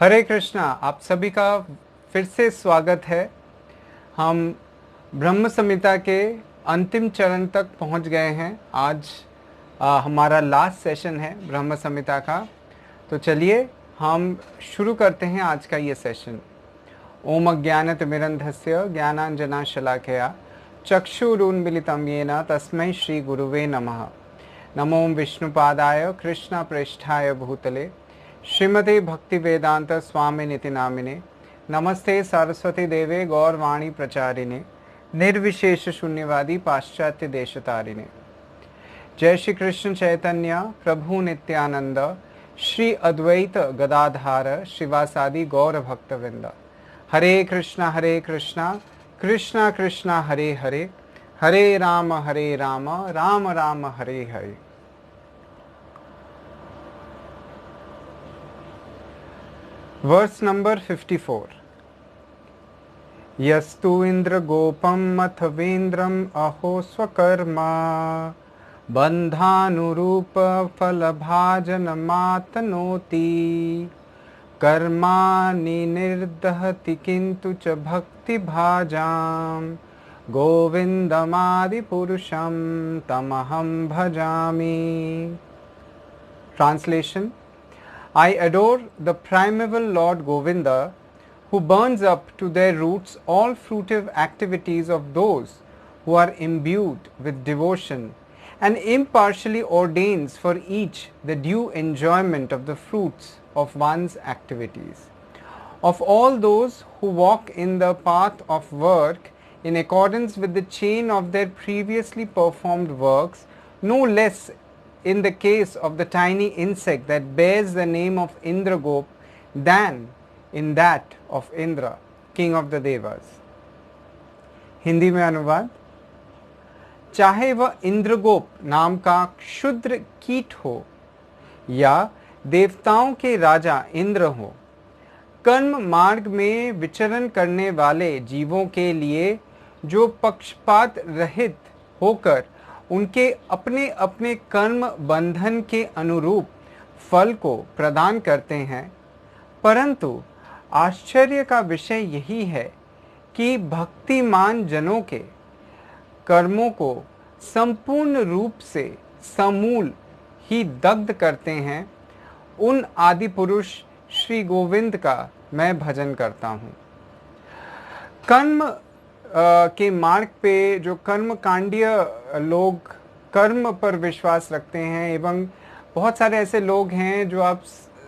हरे कृष्णा। आप सभी का फिर से स्वागत है। हम ब्रह्म संहिता के अंतिम चरण तक पहुंच गए हैं। आज हमारा लास्ट सेशन है ब्रह्म संहिता का। तो चलिए हम शुरू करते हैं आज का ये सेशन। ओम अज्ञानतिमिरन्धस्य ज्ञानाञ्जनशलाकया चक्षुरुन्मीलितं येन तस्मै श्री गुरुवे नमः। नमो विष्णुपादाय कृष्णप्रेष्ठाय भूतले श्रीमते भक्तिवेदांत स्वामिनिति नामिने। नमस्ते सरस्वती देवे गौरवाणी प्रचारिणे निर्विशेष शून्यवादी पाश्चात्य देशतारिणे। जय श्री कृष्ण चैतन्य प्रभु नित्यानंद श्री अद्वैत गदाधार शिवासादि गौर भक्तवृंद। हरे कृष्णा कृष्णा कृष्णा हरे हरे, हरे राम राम राम हरे हरे। Verse number 54। यस्तु इंद्र गोपम अथवेन्द्रम अहो स्वकर्मा बंधानुरूप फल भाजन मातनोति कर्माणि निर्दहति किंतु च भक्ति भाजाम गोविंदमादि पुरुषम तमहम भजामि। Translation. I adore the primeval Lord Govinda, who burns up to their roots all fruitive activities of those who are imbued with devotion and impartially ordains for each the due enjoyment of the fruits of one's activities. Of all those who walk in the path of work in accordance with the chain of their previously performed works, no less in the case of the tiny insect that bears the name of Indragop than in that of Indra, king of the Devas. Hindi में अनुवाद। चाहे वह इंद्रगोप नाम का क्षुद्र कीट हो या देवताओं के राजा इंद्र हो, कर्म मार्ग में विचरण करने वाले जीवों के लिए जो पक्षपात रहित होकर उनके अपने अपने कर्म बंधन के अनुरूप फल को प्रदान करते हैं, परंतु आश्चर्य का विषय यही है कि भक्तिमान जनों के कर्मों को संपूर्ण रूप से समूल ही दग्ध करते हैं। उन आदि पुरुष श्री गोविंद का मैं भजन करता हूँ। कर्म के मार्ग पे जो कर्म कांडीय लोग कर्म पर विश्वास रखते हैं, एवं बहुत सारे ऐसे लोग हैं जो आप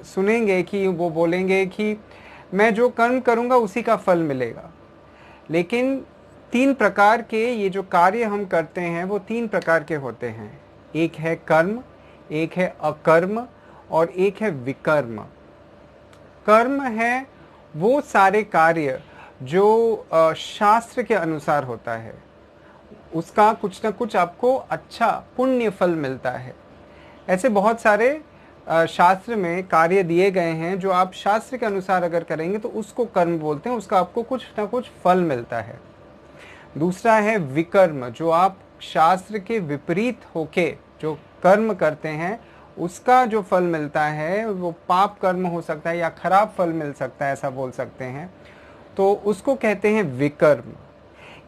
सुनेंगे कि वो बोलेंगे कि मैं जो कर्म करूँगा उसी का फल मिलेगा। लेकिन तीन प्रकार के ये जो कार्य हम करते हैं वो तीन प्रकार के होते हैं। एक है कर्म, एक है अकर्म और एक है विकर्म। कर्म है वो सारे कार्य जो शास्त्र के अनुसार होता है, उसका कुछ ना कुछ आपको अच्छा पुण्य फल मिलता है। ऐसे बहुत सारे शास्त्र में कार्य दिए गए हैं जो आप शास्त्र के अनुसार अगर करेंगे तो उसको कर्म बोलते हैं, उसका आपको कुछ ना कुछ फल मिलता है। दूसरा है विकर्म, जो आप शास्त्र के विपरीत होके जो कर्म करते हैं उसका जो फल मिलता है वो पाप कर्म हो सकता है या खराब फल मिल सकता है, ऐसा बोल सकते हैं, तो उसको कहते हैं विकर्म।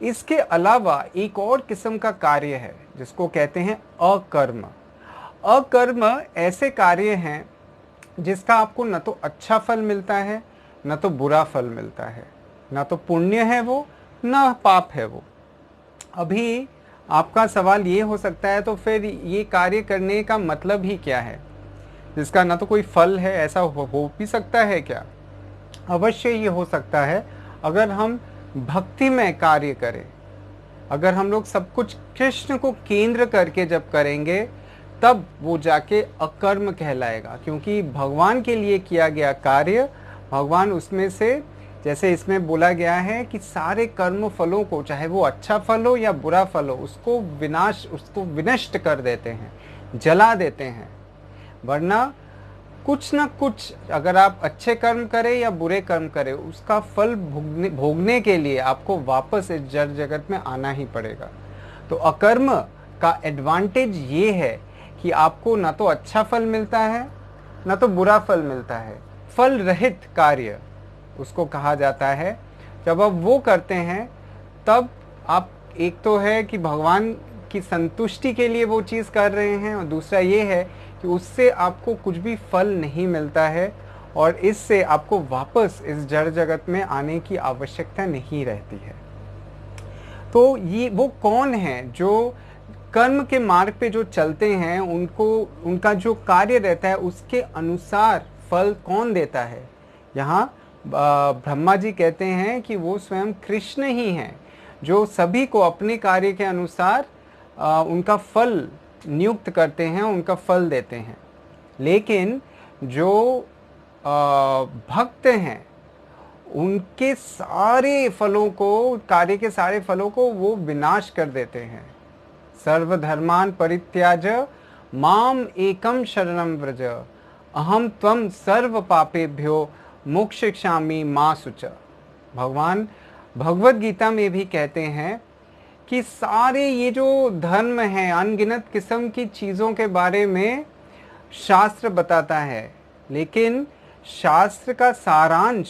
इसके अलावा एक और किस्म का कार्य है जिसको कहते हैं अकर्म। अकर्म ऐसे कार्य हैं जिसका आपको न तो अच्छा फल मिलता है न तो बुरा फल मिलता है, न तो पुण्य है वो न पाप है वो। अभी आपका सवाल ये हो सकता है तो फिर ये कार्य करने का मतलब ही क्या है जिसका न तो कोई फल है, ऐसा हो भी सकता है क्या? अवश्य ये हो सकता है अगर हम भक्ति में कार्य करें, अगर हम लोग सब कुछ कृष्ण को केंद्र करके जब करेंगे तब वो जाके अकर्म कहलाएगा, क्योंकि भगवान के लिए किया गया कार्य भगवान उसमें से, जैसे इसमें बोला गया है कि सारे कर्म फलों को, चाहे वो अच्छा फल हो या बुरा फल हो, उसको विनष्ट कर देते हैं, जला देते हैं। वरना कुछ ना कुछ अगर आप अच्छे कर्म करें या बुरे कर्म करें उसका फल भोगने के लिए आपको वापस इस जड़ जगत में आना ही पड़ेगा। तो अकर्म का एडवांटेज ये है कि आपको ना तो अच्छा फल मिलता है ना तो बुरा फल मिलता है। फल रहित कार्य उसको कहा जाता है। जब आप वो करते हैं तब आप, एक तो है कि भगवान की संतुष्टि के लिए वो चीज़ कर रहे हैं, और दूसरा ये है कि उससे आपको कुछ भी फल नहीं मिलता है और इससे आपको वापस इस जड़ जगत में आने की आवश्यकता नहीं रहती है। तो ये वो कौन है जो कर्म के मार्ग पे जो चलते हैं, उनको उनका जो कार्य रहता है उसके अनुसार फल कौन देता है? यहाँ ब्रह्मा जी कहते हैं कि वो स्वयं कृष्ण ही हैं जो सभी को अपने कार्य के अनुसार उनका फल नियुक्त करते हैं, उनका फल देते हैं। लेकिन जो भक्त हैं उनके सारे फलों को, कार्य के सारे फलों को वो विनाश कर देते हैं। सर्वधर्मान परित्याज माम एकम शरणम व्रज अहम त्वम सर्व पापेभ्यो मोक्षयिष्यामि मा शुच। भगवान भगवत गीता में भी कहते हैं कि सारे ये जो धर्म हैं, अनगिनत किस्म की चीज़ों के बारे में शास्त्र बताता है, लेकिन शास्त्र का सारांश,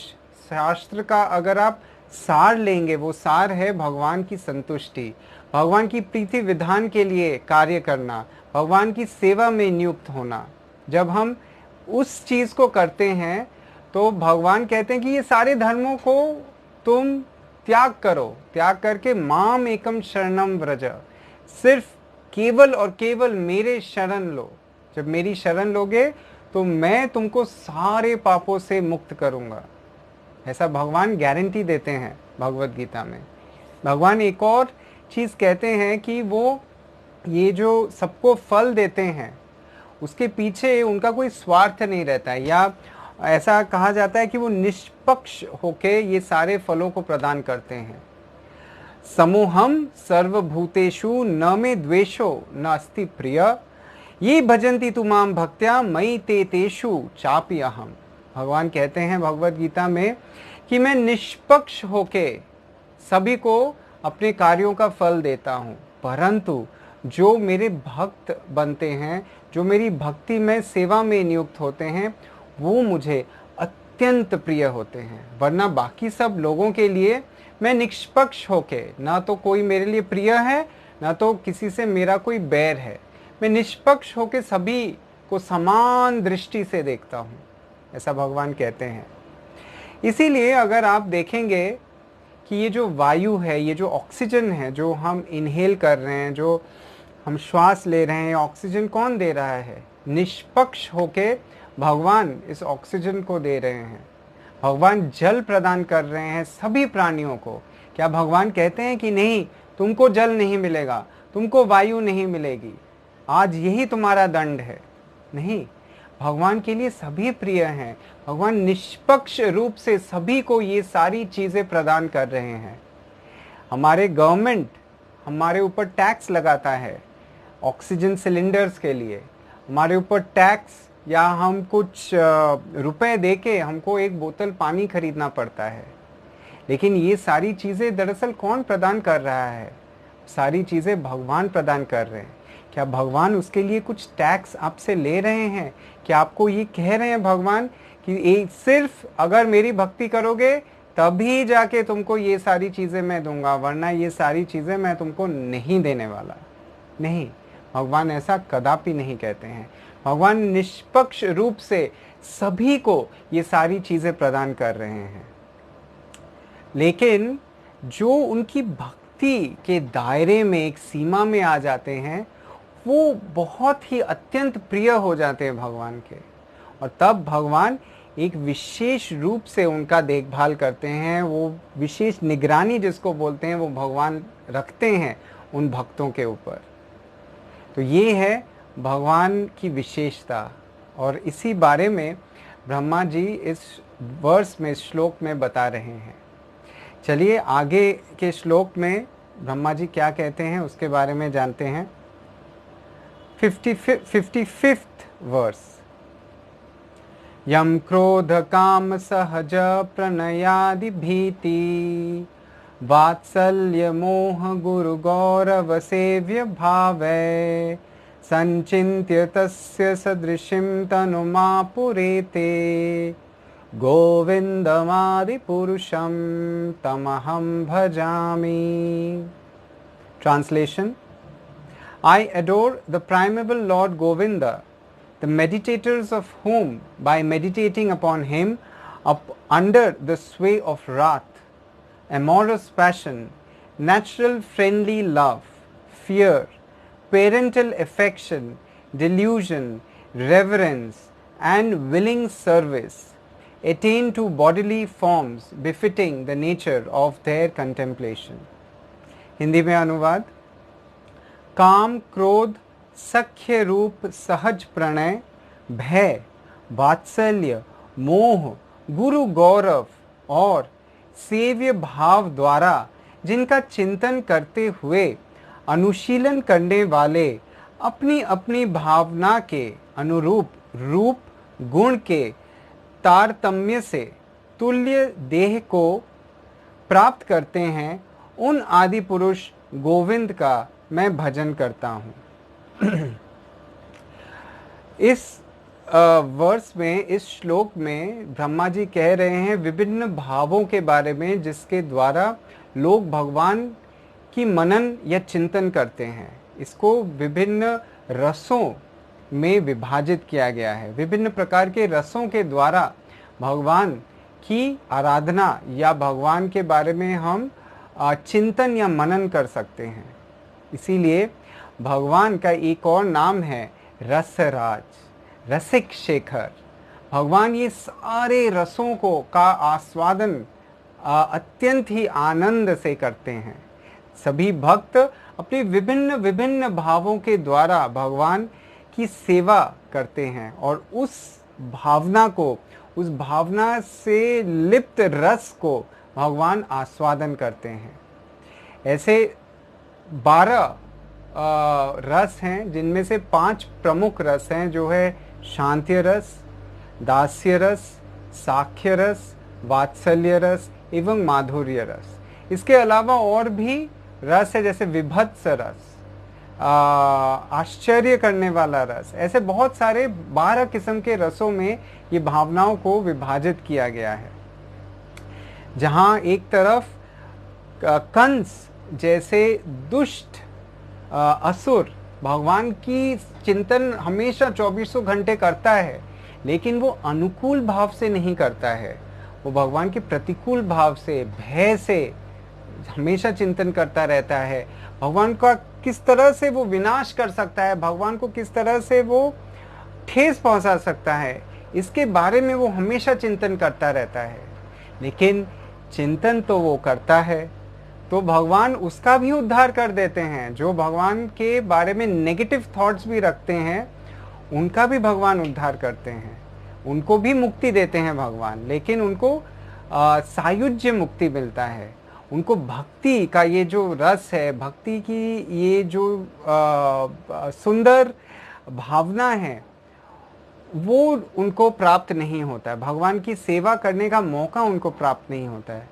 शास्त्र का अगर आप सार लेंगे, वो सार है भगवान की संतुष्टि, भगवान की प्रीति विधान के लिए कार्य करना, भगवान की सेवा में नियुक्त होना। जब हम उस चीज़ को करते हैं तो भगवान कहते हैं कि ये सारे धर्मों को तुम त्याग करो, त्याग करके माम एकम शरणम व्रज, सिर्फ केवल और केवल मेरे शरण लो। जब मेरी शरण लोगे तो मैं तुमको सारे पापों से मुक्त करूंगा। ऐसा भगवान गारंटी देते हैं भगवत गीता में। भगवान एक और चीज़ कहते हैं कि वो ये जो सबको फल देते हैं उसके पीछे उनका कोई स्वार्थ नहीं रहता है, या ऐसा कहा जाता है कि वो निष्पक्ष होके ये सारे फलों को प्रदान करते हैं। समूहम सर्वभूतेषु न मे द्वेषो न अस्ति प्रिय ये भजन्ति तुमाम भक्त्या मयि ते तेषु चापि अहम। भगवान कहते हैं भगवत गीता में कि मैं निष्पक्ष होके सभी को अपने कार्यों का फल देता हूँ, परंतु जो मेरे भक्त बनते हैं, जो मेरी भक्ति में सेवा में नियुक्त होते हैं, वो मुझे अत्यंत प्रिय होते हैं। वरना बाकी सब लोगों के लिए मैं निष्पक्ष होके, ना तो कोई मेरे लिए प्रिय है, ना तो किसी से मेरा कोई बैर है। मैं निष्पक्ष होके सभी को समान दृष्टि से देखता हूँ, ऐसा भगवान कहते हैं। इसीलिए अगर आप देखेंगे कि ये जो वायु है, ये जो ऑक्सीजन है जो हम इनहेल कर रहे हैं, जो हम श्वास ले रहे हैं, ऑक्सीजन कौन दे रहा है? निष्पक्ष होके भगवान इस ऑक्सीजन को दे रहे हैं। भगवान जल प्रदान कर रहे हैं सभी प्राणियों को। क्या भगवान कहते हैं कि नहीं, तुमको जल नहीं मिलेगा, तुमको वायु नहीं मिलेगी, आज यही तुम्हारा दंड है? नहीं, भगवान के लिए सभी प्रिय हैं। भगवान निष्पक्ष रूप से सभी को ये सारी चीज़ें प्रदान कर रहे हैं। हमारे गवर्नमेंट हमारे ऊपर टैक्स लगाता है ऑक्सीजन सिलेंडर्स के लिए, हमारे ऊपर टैक्स, या हम कुछ रुपए देके हमको एक बोतल पानी खरीदना पड़ता है। लेकिन ये सारी चीज़ें दरअसल कौन प्रदान कर रहा है? सारी चीज़ें भगवान प्रदान कर रहे हैं। क्या भगवान उसके लिए कुछ टैक्स आपसे ले रहे हैं? क्या आपको ये कह रहे हैं भगवान कि सिर्फ अगर मेरी भक्ति करोगे तभी जाके तुमको ये सारी चीज़ें मैं दूंगा, वरना ये सारी चीज़ें मैं तुमको नहीं देने वाला? नहीं, भगवान ऐसा कदापि नहीं कहते हैं। भगवान निष्पक्ष रूप से सभी को ये सारी चीज़ें प्रदान कर रहे हैं। लेकिन जो उनकी भक्ति के दायरे में, एक सीमा में आ जाते हैं, वो बहुत ही अत्यंत प्रिय हो जाते हैं भगवान के, और तब भगवान एक विशेष रूप से उनका देखभाल करते हैं। वो विशेष निगरानी जिसको बोलते हैं, वो भगवान रखते हैं उन भक्तों के ऊपर। तो ये है भगवान की विशेषता, और इसी बारे में ब्रह्मा जी इस वर्स में, श्लोक में बता रहे हैं। चलिए आगे के श्लोक में ब्रह्मा जी क्या कहते हैं उसके बारे में जानते हैं। 55th verse. यम क्रोध काम सहज प्रणयादि भीति वात्सल्य मोह गुरु गौरव सेव्य भावै संचिन्त्य तस्य सदृशिं तनुमापुरेते गोविंदमादिपुरुषं तमहं भजामि. Translation: I adore the primeval Lord Govinda, the meditators of whom, by meditating upon him under the sway of wrath, amorous passion, natural friendly love, fear, parental affection, delusion, reverence, and willing service, attain to bodily forms befitting the nature of their contemplation. Hindi में अनुवाद: काम, क्रोध, सख्य रूप, सहज प्रणय, भय, वात्सल्य, मोह, गुरु गौरव और सेव्य भाव द्वारा जिनका चिंतन करते हुए अनुशीलन करने वाले अपनी अपनी भावना के अनुरूप रूप गुण के तारतम्य से तुल्य देह को प्राप्त करते हैं, उन आदि पुरुष गोविंद का मैं भजन करता हूँ. इस वर्स में, इस श्लोक में ब्रह्मा जी कह रहे हैं विभिन्न भावों के बारे में जिसके द्वारा लोग भगवान की मनन या चिंतन करते हैं. इसको विभिन्न रसों में विभाजित किया गया है. विभिन्न प्रकार के रसों के द्वारा भगवान की आराधना या भगवान के बारे में हम चिंतन या मनन कर सकते हैं. इसीलिए भगवान का एक और नाम है रसराज, रसिक शेखर. भगवान ये सारे रसों को का आस्वादन अत्यंत ही आनंद से करते हैं. सभी भक्त अपने विभिन्न विभिन्न भावों के द्वारा भगवान की सेवा करते हैं और उस भावना को, उस भावना से लिप्त रस को भगवान आस्वादन करते हैं. ऐसे 12 रस हैं जिनमें से 5 प्रमुख रस हैं, जो है शांति रस, दास्य रस, साख्य रस, वात्सल्य रस एवं माधुर्य रस. इसके अलावा और भी रस है, जैसे विभत्स रस, आश्चर्य करने वाला रस. ऐसे बहुत सारे 12 किस्म के रसों में ये भावनाओं को विभाजित किया गया है. जहाँ एक तरफ कंस जैसे दुष्ट असुर भगवान की चिंतन हमेशा 24 घंटे करता है, लेकिन वो अनुकूल भाव से नहीं करता है. वो भगवान के प्रतिकूल भाव से, भय से हमेशा चिंतन करता रहता है. भगवान का किस तरह से वो विनाश कर सकता है, भगवान को किस तरह से वो ठेस पहुंचा सकता है, इसके बारे में वो हमेशा चिंतन करता रहता है. लेकिन चिंतन तो वो करता है तो भगवान उसका भी उद्धार कर देते हैं. जो भगवान के बारे में नेगेटिव थॉट्स भी रखते हैं, उनका भी भगवान उद्धार करते हैं, उनको भी मुक्ति देते हैं भगवान. लेकिन उनको सायुज्य मुक्ति मिलता है. उनको भक्ति का ये जो रस है, भक्ति की ये जो सुंदर भावना है, वो उनको प्राप्त नहीं होता है. भगवान की सेवा करने का मौका उनको प्राप्त नहीं होता है.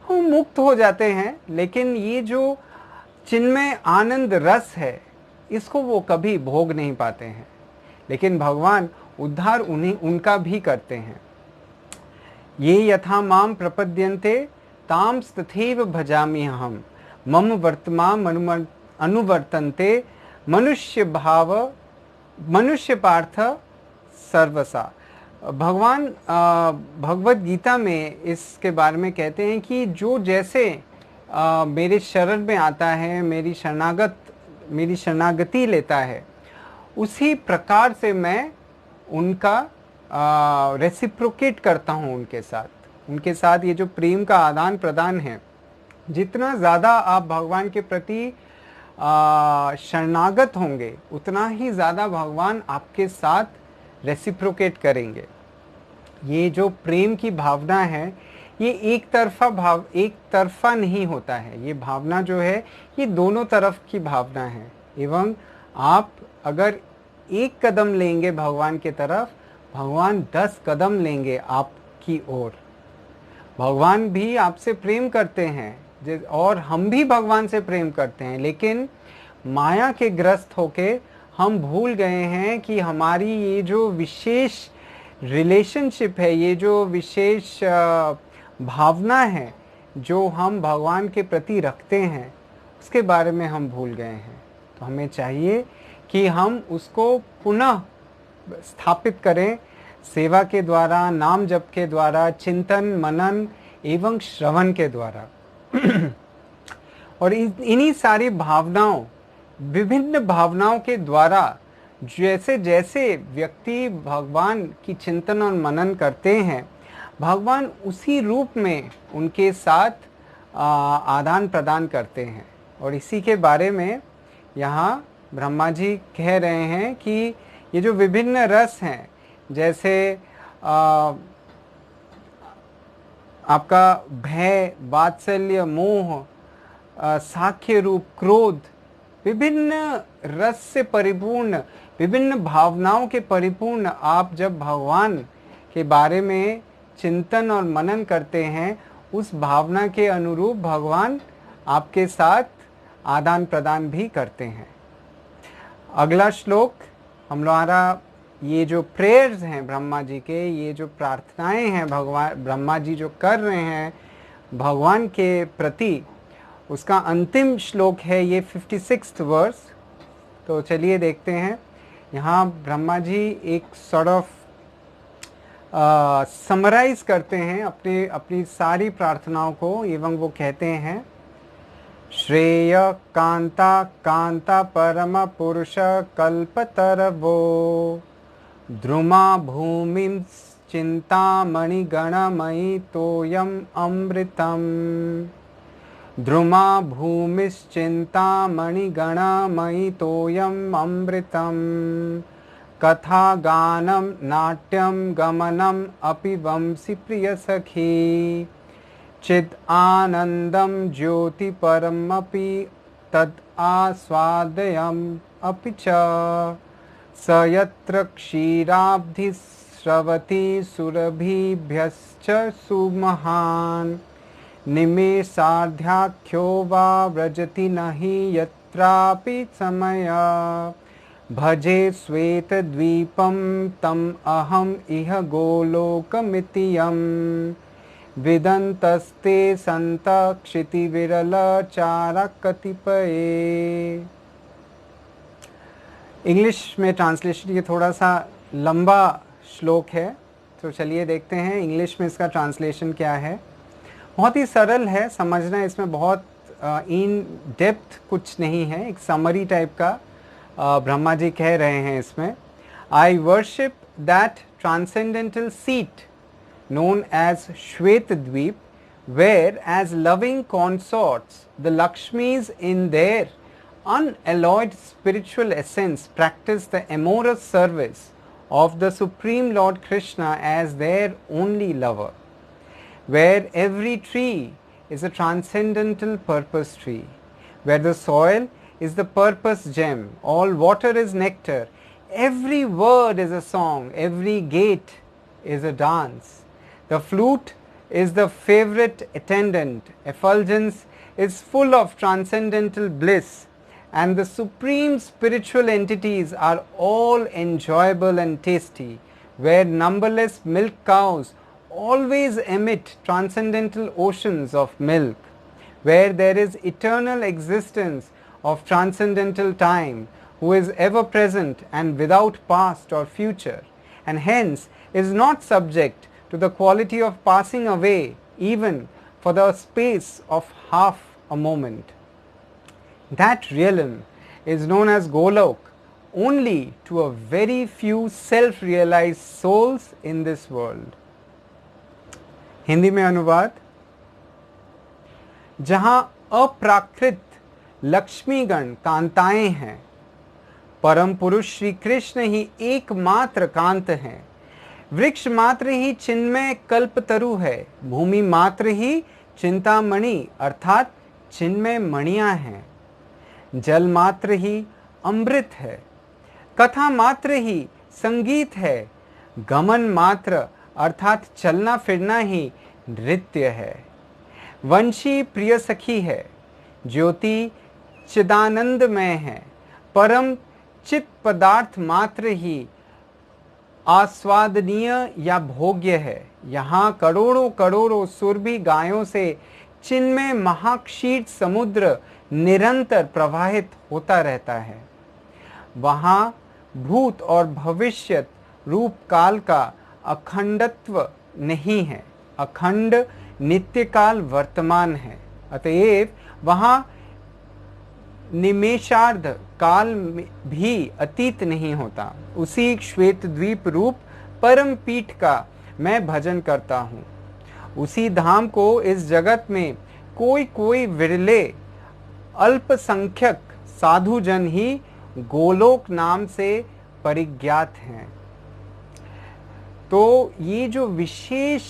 वो मुक्त हो जाते हैं, लेकिन ये जो चिन्मय आनंद रस है, इसको वो कभी भोग नहीं पाते हैं. लेकिन भगवान उद्धार उनका भी करते हैं. ये यथा माम प्रपद्यन्ते ताम तथैव भजामि अहम्, मम वर्तमान अनुवर्तन्ते मनुष्य भाव मनुष्य पार्थ सर्वसा. भगवान भगवत गीता में इसके बारे में कहते हैं कि जो जैसे मेरे शरण में आता है, मेरी शरणागति लेता है, उसी प्रकार से मैं उनका रेसिप्रोकेट करता हूँ उनके साथ ये जो प्रेम का आदान प्रदान है, जितना ज़्यादा आप भगवान के प्रति शरणागत होंगे, उतना ही ज़्यादा भगवान आपके साथ रेसिप्रोकेट करेंगे. ये जो प्रेम की भावना है, ये एक तरफा नहीं होता है. ये भावना जो है, ये दोनों तरफ की भावना है. एवं आप अगर एक कदम लेंगे भगवान की तरफ, भगवान 10 कदम लेंगे आपकी ओर. भगवान भी आपसे प्रेम करते हैं और हम भी भगवान से प्रेम करते हैं, लेकिन माया के ग्रस्त होके हम भूल गए हैं कि हमारी ये जो विशेष रिलेशनशिप है, ये जो विशेष भावना है जो हम भगवान के प्रति रखते हैं, उसके बारे में हम भूल गए हैं। तो हमें चाहिए कि हम उसको पुनः स्थापित करें सेवा के द्वारा, नाम जप के द्वारा, चिंतन मनन एवं श्रवण के द्वारा। और इन्हीं सारी भावनाओं, विभिन्न भावनाओं के द्वारा जैसे जैसे व्यक्ति भगवान की चिंतन और मनन करते हैं, भगवान उसी रूप में उनके साथ आदान प्रदान करते हैं। और इसी के बारे में यहाँ ब्रह्मा जी कह रहे हैं कि ये जो विभिन्न रस हैं, जैसे आपका भय, वात्सल्य, मोह, साख्य रूप, क्रोध, विभिन्न रस से परिपूर्ण, विभिन्न भावनाओं के परिपूर्ण आप जब भगवान के बारे में चिंतन और मनन करते हैं, उस भावना के अनुरूप भगवान आपके साथ आदान प्रदान भी करते हैं। अगला श्लोक हमारा, ये जो प्रेयर्स हैं ब्रह्मा जी के, ये जो प्रार्थनाएं हैं भगवान ब्रह्मा जी जो कर रहे हैं भगवान के प्रति, उसका अंतिम श्लोक है ये 56th वर्स। तो चलिए देखते हैं। यहाँ ब्रह्मा जी एक सॉर्ट ऑफ समराइज करते हैं अपनी सारी प्रार्थनाओं को, एवं वो कहते हैं, श्रेय कांता कांता परम पुरुष कल्पतरवो द्रुमा भूमि चिंतामणि गणमयि तोयम अमृतम। द्रुमा भूमिश्चिंतामणि गणमयि तोयम अमृतम। कथा गानम नाट्यम गमनम अपि वंशी प्रिय सखी। चिद आनंदम ज्योति परमपि तद आस्वादयम अपि च। स यत्र क्षीराब्धि स्रवति सुरभिभ्यश्च सुमहान्। निमेषार्ध्याख्यो वा व्रजति नहि यत्रापि समय। भजे श्वेतद्वीपं तम अहम इह गोलोकमितियम्। विदन्तस्ते संत क्षितिविरल चारा कतिपये। इंग्लिश में ट्रांसलेशन ये थोड़ा सा लंबा श्लोक है, तो चलिए देखते हैं इंग्लिश में इसका ट्रांसलेशन क्या है। बहुत ही सरल है, समझना इसमें बहुत इन डेप्थ कुछ नहीं है, एक समरी टाइप का ब्रह्मा जी कह रहे हैं इसमें। आई worship that transcendental seat known as Shvetadweep, where as loving consorts the Lakshmis in their unalloyed spiritual essence practice the amorous service of the Supreme Lord Krishna as their only lover, where every tree is a transcendental purpose tree, where the soil is the purpose gem, all water is nectar, every word is a song, every gate is a dance. The flute is the favorite attendant, effulgence is full of transcendental bliss, and the supreme spiritual entities are all enjoyable and tasty, where numberless milk cows always emit transcendental oceans of milk, where there is eternal existence of transcendental time, who is ever present and without past or future, and hence is not subject to the quality of passing away even for the space of half a moment. That realm is known as Golok only to a very few self-realized souls in this world. Hindi में अनुवाद। जहां अप्राकृत लक्ष्मीगण कांताएं हैं, परम पुरुष श्री कृष्ण ही एकमात्र कांत हैं। वृक्ष मात्र ही चिन्मय कल्पतरु है, भूमि मात्र ही चिंतामणि अर्थात चिन्मय मणियां हैं, जल मात्र ही अमृत है, कथा मात्र ही संगीत है, गमन मात्र अर्थात चलना फिरना ही नृत्य है, वंशी प्रिय सखी है, ज्योति चिदानंदमय है, परम चित पदार्थ मात्र ही आस्वादनीय या भोग्य है। यहाँ करोड़ों करोड़ों सुरभि गायों से चिन्मय महाक्षीर समुद्र निरंतर प्रवाहित होता रहता है। वहाँ भूत और भविष्यत रूप काल का अखंडत्व नहीं है, अखंड नित्य काल वर्तमान है। अतएव वहाँ निमेषार्ध काल भी अतीत नहीं होता। उसी श्वेत द्वीप रूप परम पीठ का मैं भजन करता हूँ। उसी धाम को इस जगत में कोई कोई विरले अल्पसंख्यक साधु जन ही गोलोक नाम से परिज्ञात हैं। तो ये जो विशेष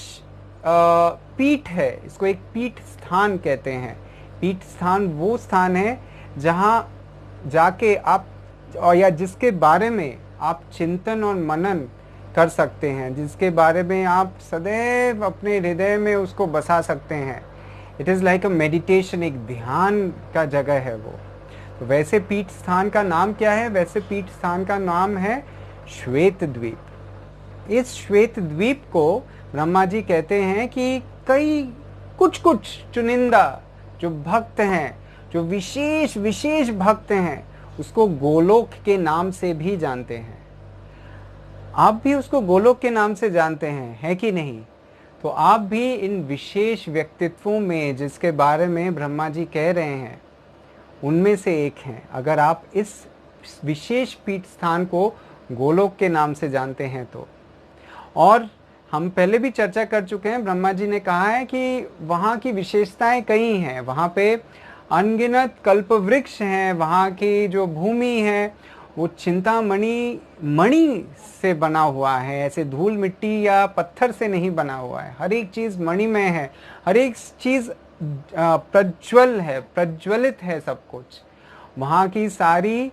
पीठ है, इसको एक पीठ स्थान कहते हैं। पीठ स्थान वो स्थान है जहाँ जाके आप या जिसके बारे में आप चिंतन और मनन कर सकते हैं, जिसके बारे में आप सदैव अपने हृदय में उसको बसा सकते हैं। It is like a meditation, एक ध्यान का जगह है वो। तो वैसे पीठ स्थान का नाम क्या है? वैसे पीठ स्थान का नाम है श्वेत द्वीप। इस श्वेत द्वीप को ब्रह्मा जी कहते हैं कि कुछ चुनिंदा जो भक्त हैं, जो विशेष विशेष भक्त हैं, उसको गोलोक के नाम से भी जानते हैं। आप भी उसको गोलोक के नाम से जानते हैं, है कि नहीं? तो आप भी इन विशेष व्यक्तित्वों में जिसके बारे में ब्रह्मा जी कह रहे हैं, उनमें से एक हैं। अगर आप इस विशेष पीठ स्थान को गोलोक के नाम से जानते हैं तो। और हम पहले भी चर्चा कर चुके हैं, ब्रह्मा जी ने कहा है कि वहाँ की विशेषताएं कई हैं। वहाँ पे अनगिनत कल्पवृक्ष हैं, वहाँ की जो भूमि है वो चिंतामणि मणि से बना हुआ है, ऐसे धूल मिट्टी या पत्थर से नहीं बना हुआ है। हर एक चीज़ मणिमय है, हर एक चीज़ प्रज्वल है, प्रज्वलित है सब कुछ। वहाँ की सारी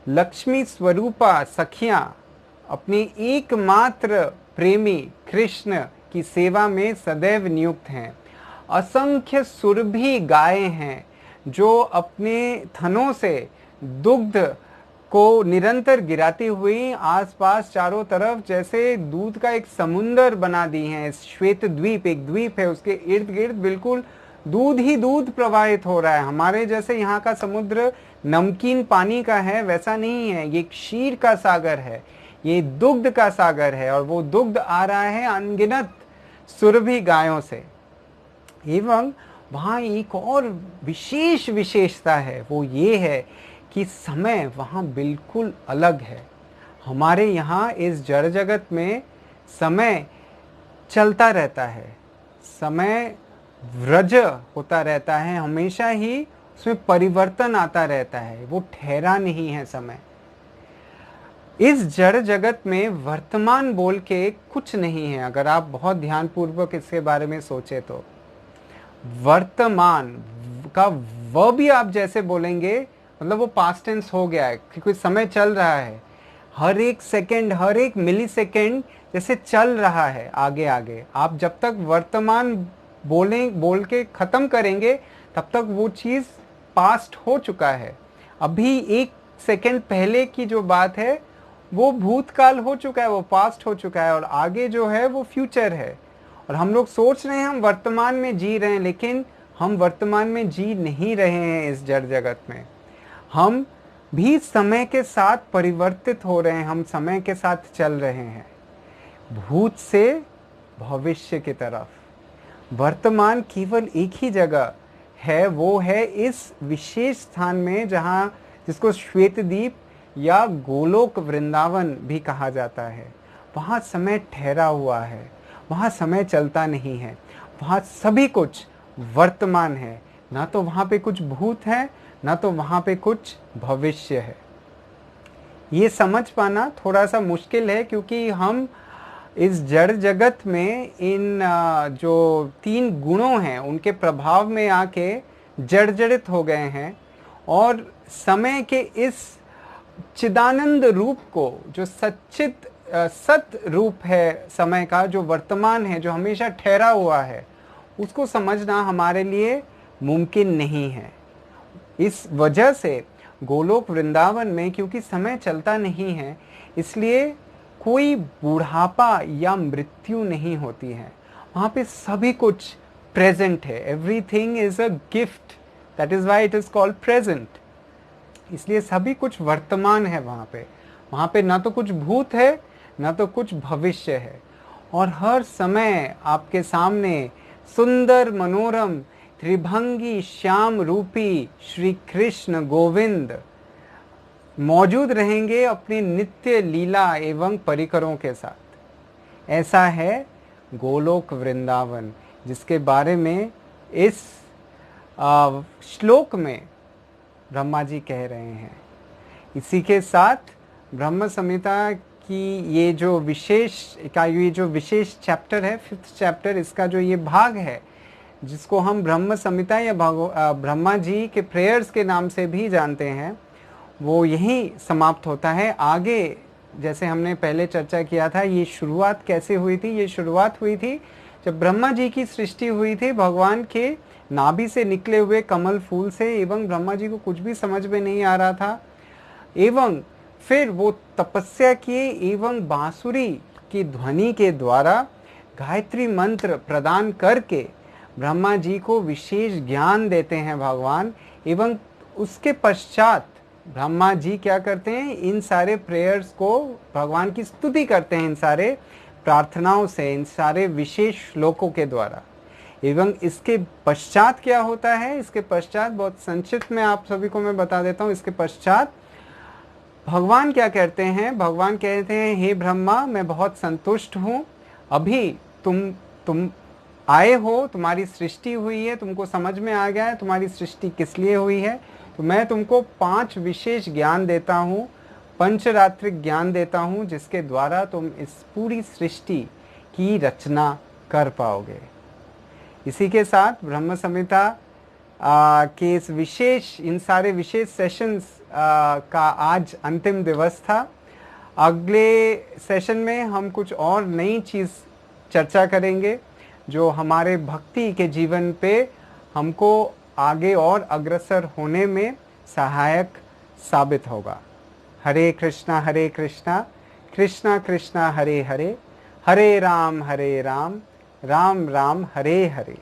लक्ष्मी स्वरूपा सखियाँ अपने एकमात्र प्रेमी कृष्ण की सेवा में सदैव नियुक्त हैं। असंख्य सुरभि गायें हैं जो अपने थनों से दुग्ध को निरंतर गिराती हुई आसपास चारों तरफ जैसे दूध का एक समुंदर बना दी हैं। श्वेत द्वीप एक द्वीप है, उसके इर्द गिर्द बिल्कुल दूध ही दूध प्रवाहित हो रहा है। हमारे जैसे यहाँ का समुद्र नमकीन पानी का है वैसा नहीं है, ये क्षीर का सागर है, ये दुग्ध का सागर है। और वो दुग्ध आ रहा है अनगिनत सुरभि गायों से। एवं वहाँ एक और विशेष विशेषता है, वो ये है कि समय वहाँ बिल्कुल अलग है। हमारे यहाँ इस जड़ जगत में समय चलता रहता है, समय व्रज होता रहता है, हमेशा ही उसमें परिवर्तन आता रहता है, वो ठहरा नहीं है समय। इस जड़ जगत में वर्तमान बोल के कुछ नहीं है। अगर आप बहुत ध्यानपूर्वक इसके बारे में सोचे तो वर्तमान का वह भी आप जैसे बोलेंगे मतलब वो पास्ट टेंस हो गया है, क्योंकि समय चल रहा है। हर एक सेकंड, हर एक मिली सेकेंड जैसे चल रहा है आगे आगे। आप जब तक वर्तमान बोल के ख़त्म करेंगे तब तक वो चीज़ पास्ट हो चुका है। अभी एक सेकंड पहले की जो बात है वो भूतकाल हो चुका है, वो पास्ट हो चुका है, और आगे जो है वो फ्यूचर है। और हम लोग सोच रहे हैं हम वर्तमान में जी रहे हैं, लेकिन हम वर्तमान में जी नहीं रहे हैं। इस जड़ जगत में हम भी समय के साथ परिवर्तित हो रहे हैं, हम समय के साथ चल रहे हैं भूत से भविष्य की तरफ। वर्तमान केवल एक ही जगह है, वो है इस विशेष स्थान में जहाँ जिसको श्वेत द्वीप या गोलोक वृंदावन भी कहा जाता है। वहाँ समय ठहरा हुआ है, वहाँ समय चलता नहीं है, वहाँ सभी कुछ वर्तमान है। ना तो वहाँ पे कुछ भूत है, ना तो वहाँ पे कुछ भविष्य है। ये समझ पाना थोड़ा सा मुश्किल है, क्योंकि हम इस जड़ जगत में इन जो 3 गुणों हैं उनके प्रभाव में आके जर्जरित हो गए हैं, और समय के इस चिदानंद रूप को, जो सत रूप है समय का, जो वर्तमान है, जो हमेशा ठहरा हुआ है, उसको समझना हमारे लिए मुमकिन नहीं है। इस वजह से गोलोक वृंदावन में क्योंकि समय चलता नहीं है, इसलिए कोई बुढ़ापा या मृत्यु नहीं होती है। वहाँ पे सभी कुछ प्रेजेंट है। Everything is a gift, that is why it is called present. इसलिए सभी कुछ वर्तमान है वहाँ पे ना तो कुछ भूत है ना तो कुछ भविष्य है, और हर समय आपके सामने सुंदर मनोरम त्रिभंगी श्याम रूपी श्री कृष्ण गोविंद मौजूद रहेंगे अपनी नित्य लीला एवं परिकरों के साथ। ऐसा है गोलोक वृंदावन, जिसके बारे में इस श्लोक में ब्रह्मा जी कह रहे हैं। इसी के साथ ब्रह्म संहिता की ये जो विशेष चैप्टर है, 5th चैप्टर, इसका जो ये भाग है जिसको हम ब्रह्म संहिता या ब्रह्मा जी के प्रेयर्स के नाम से भी जानते हैं, वो यहीं समाप्त होता है। आगे जैसे हमने पहले चर्चा किया था, ये शुरुआत कैसे हुई थी? ये शुरुआत हुई थी जब ब्रह्मा जी की सृष्टि हुई थी भगवान के नाभि से निकले हुए कमल फूल से, एवं ब्रह्मा जी को कुछ भी समझ में नहीं आ रहा था, एवं फिर वो तपस्या किए एवं बांसुरी की ध्वनि के द्वारा गायत्री मंत्र प्रदान करके ब्रह्मा जी को विशेष ज्ञान देते हैं भगवान। एवं उसके पश्चात ब्रह्मा जी क्या करते हैं? इन सारे प्रेयर्स को भगवान की स्तुति करते हैं, इन सारे प्रार्थनाओं से, इन सारे विशेष श्लोकों के द्वारा। एवं इसके पश्चात क्या होता है? इसके पश्चात बहुत संक्षिप्त में आप सभी को मैं बता देता हूँ। इसके पश्चात भगवान क्या कहते हैं? भगवान कहते हैं, हे ब्रह्मा, मैं बहुत संतुष्ट हूँ, अभी तुम आए हो, तुम्हारी सृष्टि हुई है, तुमको समझ में आ गया है तुम्हारी सृष्टि किस लिए हुई है, तो मैं तुमको 5 विशेष ज्ञान देता हूँ, पंचरात्रिक ज्ञान देता हूँ, जिसके द्वारा तुम इस पूरी सृष्टि की रचना कर पाओगे। इसी के साथ ब्रह्म संहिता के इन सारे विशेष सेशंस का आज अंतिम दिवस था। अगले सेशन में हम कुछ और नई चीज़ चर्चा करेंगे जो हमारे भक्ति के जीवन पे हमको आगे और अग्रसर होने में सहायक साबित होगा। हरे कृष्णा कृष्णा कृष्णा हरे हरे, हरे राम राम राम हरे हरे।